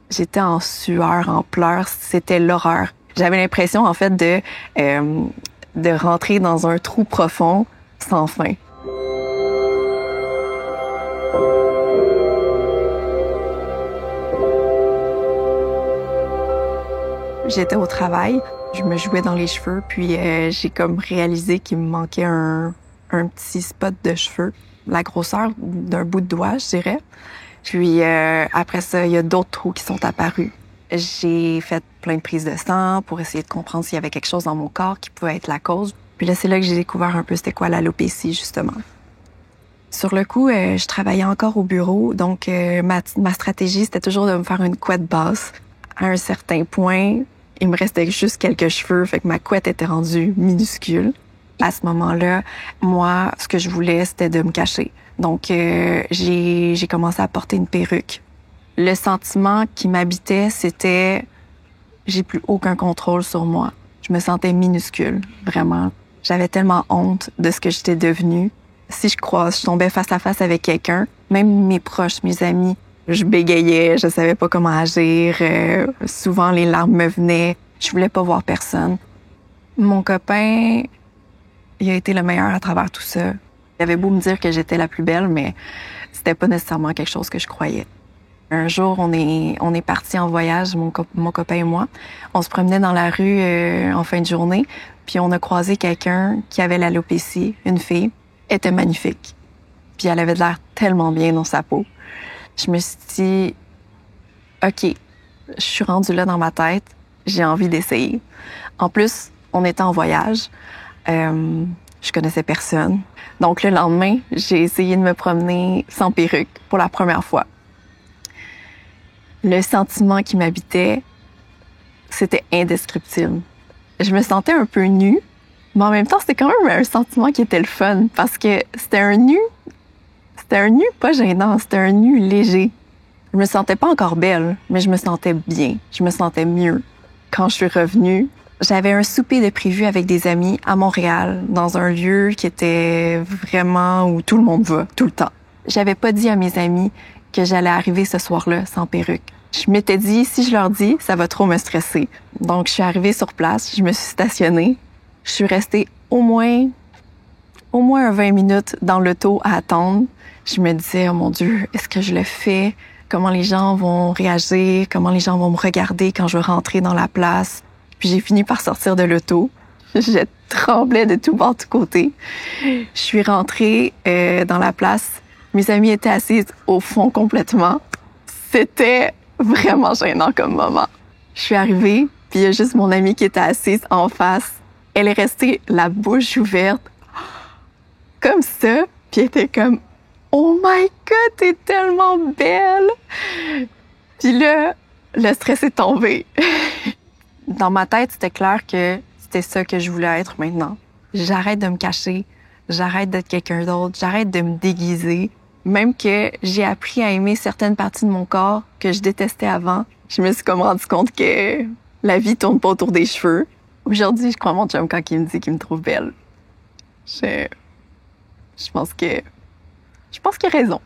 J'étais en sueur, en pleurs, c'était l'horreur. J'avais l'impression, en fait, de rentrer dans un trou profond sans fin. J'étais au travail, je me jouais dans les cheveux, puis j'ai comme réalisé qu'il me manquait un petit spot de cheveux, la grosseur d'un bout de doigt, je dirais. Puis après ça, il y a d'autres trous qui sont apparus. J'ai fait plein de prises de sang pour essayer de comprendre s'il y avait quelque chose dans mon corps qui pouvait être la cause. Puis là, c'est là que j'ai découvert un peu c'était quoi l'alopécie, justement. Sur le coup, je travaillais encore au bureau, donc ma stratégie, c'était toujours de me faire une couette basse. À un certain point, il me restait juste quelques cheveux, fait que ma couette était rendue minuscule. À ce moment-là, moi, ce que je voulais, c'était de me cacher. Donc, j'ai commencé à porter une perruque. Le sentiment qui m'habitait, c'était j'ai plus aucun contrôle sur moi. Je me sentais minuscule, vraiment. J'avais tellement honte de ce que j'étais devenue. Si je tombais face à face avec quelqu'un, même mes proches, mes amis, je bégayais, je savais pas comment agir. Souvent, les larmes me venaient. Je voulais pas voir personne. Mon copain, il a été le meilleur à travers tout ça. Il avait beau me dire que j'étais la plus belle, mais c'était pas nécessairement quelque chose que je croyais. Un jour, on est partis en voyage, mon copain et moi. On se promenait dans la rue en fin de journée, puis on a croisé quelqu'un qui avait l'alopécie, une fille. Elle était magnifique. Puis elle avait l'air tellement bien dans sa peau. Je me suis dit, OK, je suis rendue là dans ma tête, j'ai envie d'essayer. En plus, on était en voyage. Je connaissais personne. Donc, le lendemain, j'ai essayé de me promener sans perruque pour la première fois. Le sentiment qui m'habitait, c'était indescriptible. Je me sentais un peu nue, mais en même temps, c'était quand même un sentiment qui était le fun parce que c'était un nu pas gênant, c'était un nu léger. Je me sentais pas encore belle, mais je me sentais bien, je me sentais mieux. Quand je suis revenue, j'avais un souper de prévu avec des amis à Montréal, dans un lieu qui était vraiment où tout le monde va, tout le temps. J'avais pas dit à mes amis que j'allais arriver ce soir-là sans perruque. Je m'étais dit, si je leur dis, ça va trop me stresser. Donc, je suis arrivée sur place, je me suis stationnée. Je suis restée au moins 20 minutes dans l'auto à attendre. Je me disais, oh mon Dieu, est-ce que je le fais? Comment les gens vont réagir? Comment les gens vont me regarder quand je vais rentrer dans la place? Puis j'ai fini par sortir de l'auto. Je tremblais de tout bord, de tout côté. Je suis rentrée dans la place. Mes amis étaient assises au fond complètement. C'était vraiment gênant comme moment. Je suis arrivée, puis il y a juste mon amie qui était assise en face. Elle est restée la bouche ouverte, comme ça, puis elle était comme « Oh my God, t'es tellement belle! » Puis là, le stress est tombé. Dans ma tête, c'était clair que c'était ça que je voulais être maintenant. J'arrête de me cacher, j'arrête d'être quelqu'un d'autre, j'arrête de me déguiser. Même que j'ai appris à aimer certaines parties de mon corps que je détestais avant, je me suis comme rendu compte que la vie tourne pas autour des cheveux. Aujourd'hui, je crois mon chum quand il me dit qu'il me trouve belle. Je pense qu'il a raison.